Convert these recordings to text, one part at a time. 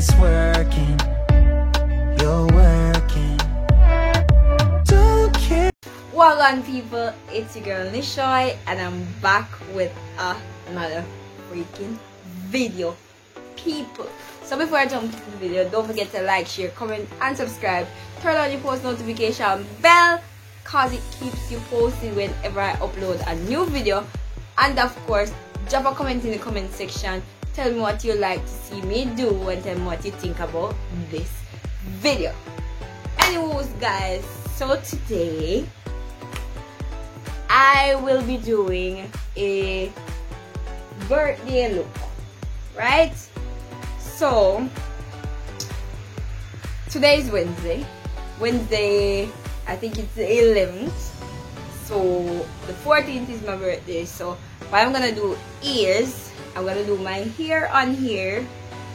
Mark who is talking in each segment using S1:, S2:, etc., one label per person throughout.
S1: it's working. You're working. Don't care.
S2: Well on people, it's your girl Nishoy and I'm back with another freaking video, people. So before I jump into the video, don't forget to like, share, comment and subscribe. Turn on your post notification bell cause it keeps you posted whenever I upload a new video. And of course, drop a comment in the comment section. Tell me what you like to see me do and tell me what you think about this video. Anyways guys, so today I will be doing a birthday look, right? So today is Wednesday, I think it's the 11th, so the 14th is my birthday. So what I'm gonna do is I'm gonna do my hair on here,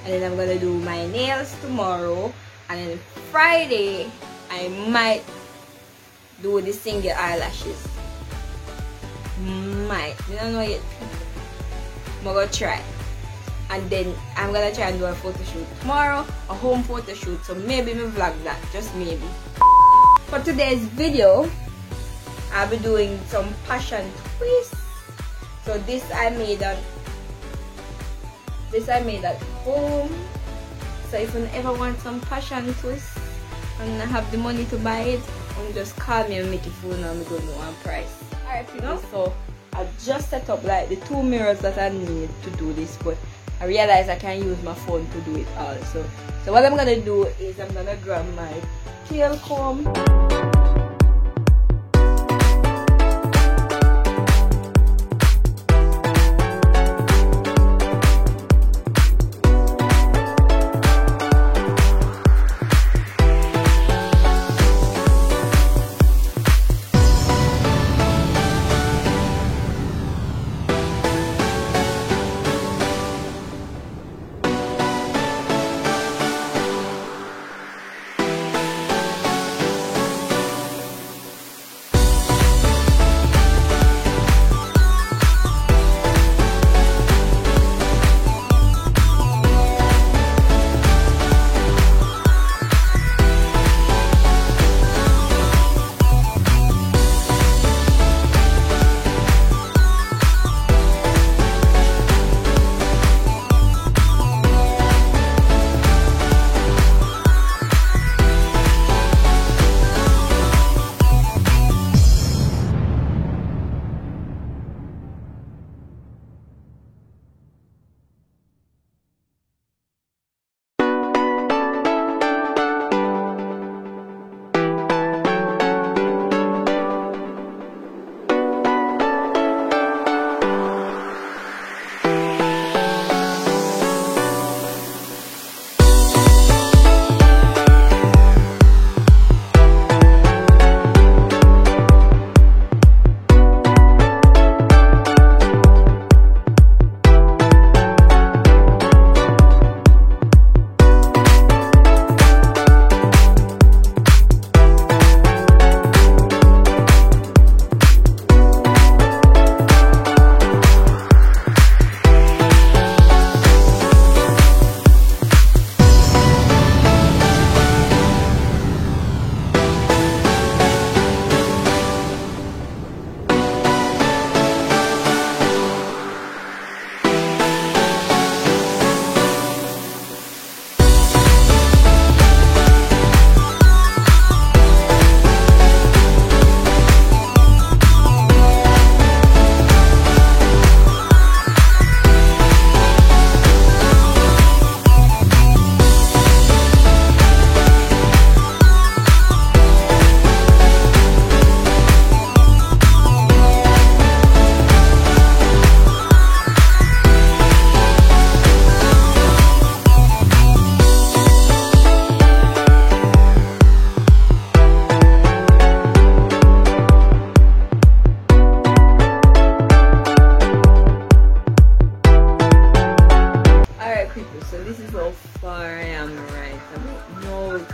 S2: and then I'm gonna do my nails tomorrow, and then Friday I might do the single eyelashes. Might, you don't know yet. I'm gonna try, and then I'm gonna try and do a photo shoot tomorrow, a home photo shoot. So maybe me vlog that, just maybe. For today's video, I'll be doing some passion twists. So this I made at home. So if you ever want some passion twist and I have the money to buy it, just call me and make it for now. I'm gonna know one price. Alright people, so I just set up like the 2 mirrors that I need to do this, but I realized I can use my phone to do it also. So what I'm gonna do is I'm gonna grab my tail comb.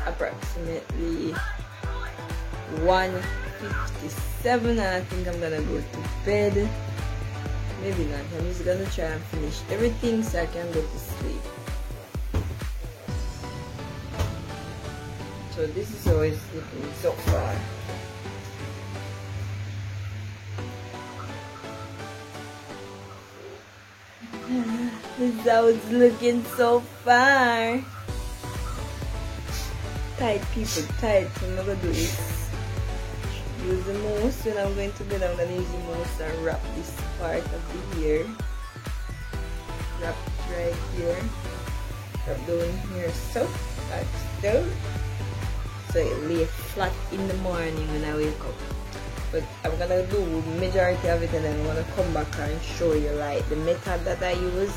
S2: approximately 1:57 and I think I'm gonna go to bed. Maybe not. I'm just gonna try and finish everything so I can go to sleep. So this is how it's looking so far. This is how it's looking so far. Tight, people, tight. So I'm not gonna do this. Use the mouse. When I'm going to go down, I'm gonna use the mouse and wrap this part of the hair. Wrap it right here. Wrap down here, so like so. So it lay flat in the morning when I wake up. But I'm gonna do majority of it, and then I'm gonna come back and show you like the method that I use.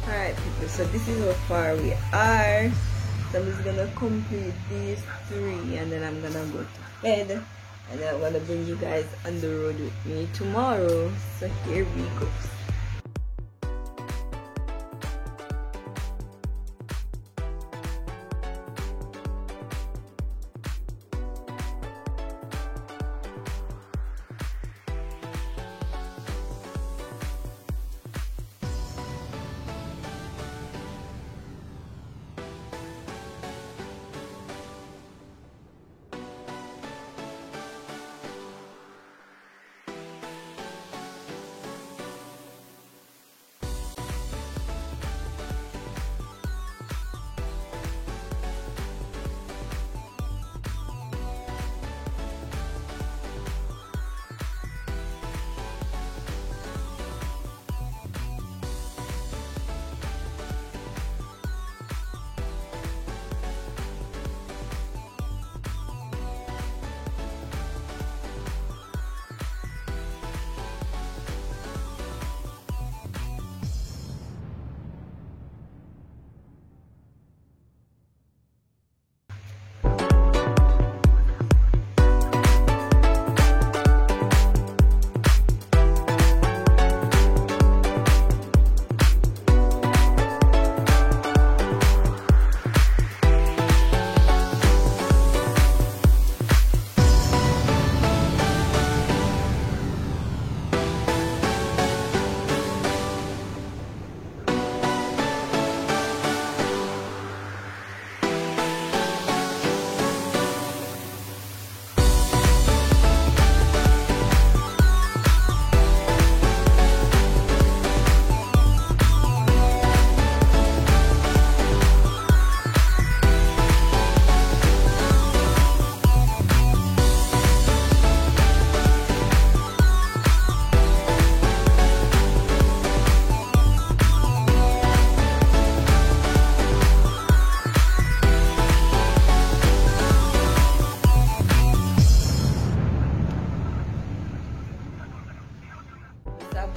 S2: Alright people, so this is how far we are. So I'm just gonna complete these 3 and then I'm gonna go to bed, and then I'm gonna bring you guys on the road with me tomorrow. So here we go.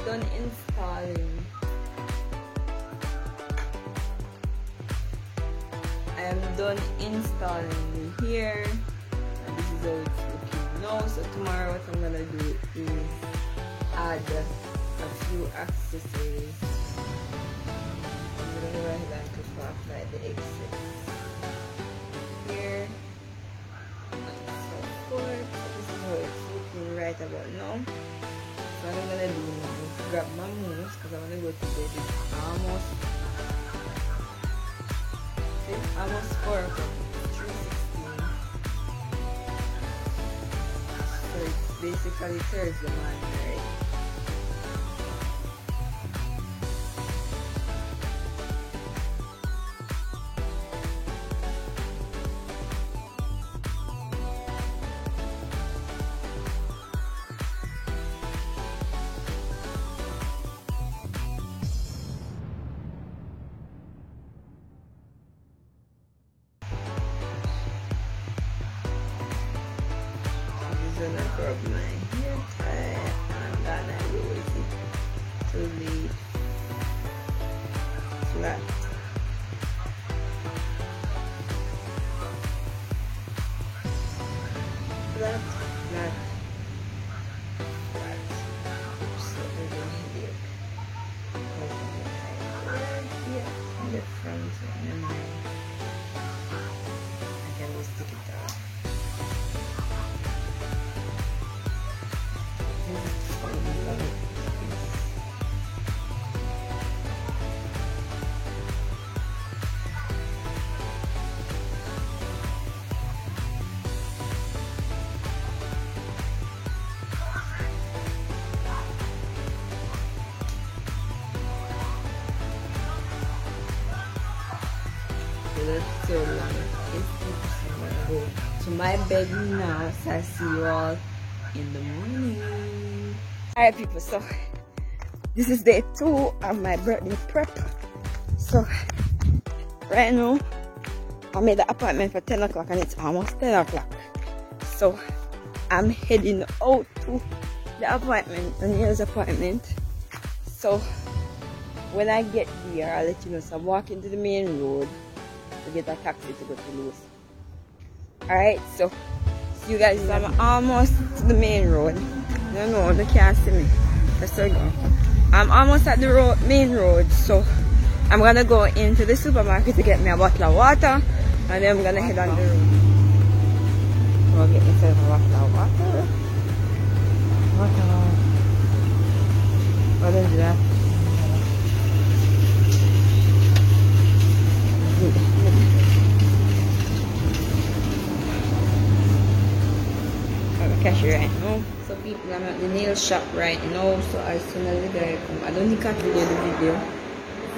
S2: Done installing. I am done installing the hair, and this is how it's looking now. So tomorrow what I'm gonna do is add a few accessories. I'm gonna go ahead and clip off like the excess here and so forth. So this is how it's looking right about now. So what I'm gonna do now is grab my mouse, because I want to go to bed. It's almost 4 o'clock. It's 3:16. So it's basically Thursday morning, right? Gonna grab my hair tie and then I roll it to the flat. Flat, flat, flat. So we're going to look right here in the front, and then I can just stick it off. for so long. I'm gonna go to my bed now, so I'll see you all in the morning. Alright people, so this is day 2 of my birthday prep. So right now I made the appointment for 10 o'clock and it's almost 10 o'clock. So I'm heading out to the appointment, the nails appointment. So when I get there, I'll let you know. So I'm walking to the main road to get a taxi to go to Lewis. Alright, so see you guys. I'm almost to the main road. No, they can't see me. Let's go. I'm almost at the main road, so I'm gonna go into the supermarket to get me a bottle of water, and then I'm gonna head on the road. I'll get myself a bottle of water. What is that? I'm a cashier right now. So people, I'm at the nail shop right now, so as soon as the guy come, I don't think I can do the video,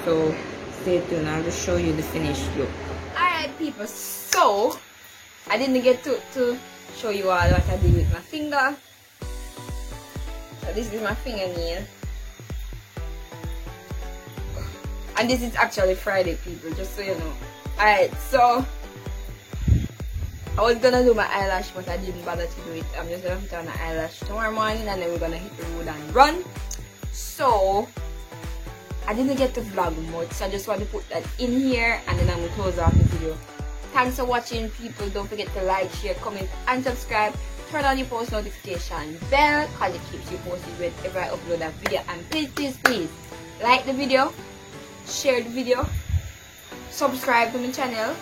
S2: so stay tuned. I'll just show you the finished look. Alright people, so I didn't get to show you all what I did with my finger. So this is my fingernail. And this is actually Friday people, just so you know. Alright, so I was gonna do my eyelash, but I didn't bother to do it. I'm just gonna put on an eyelash tomorrow morning, and then we're gonna hit the road and run. So I didn't get to vlog much, so I just want to put that in here, and then I'm gonna close off the video. Thanks for watching people. Don't forget to like, share, comment and subscribe. Turn on your post notification bell because it keeps you posted whenever I upload a video. And please like the video, share the video, subscribe to my channel,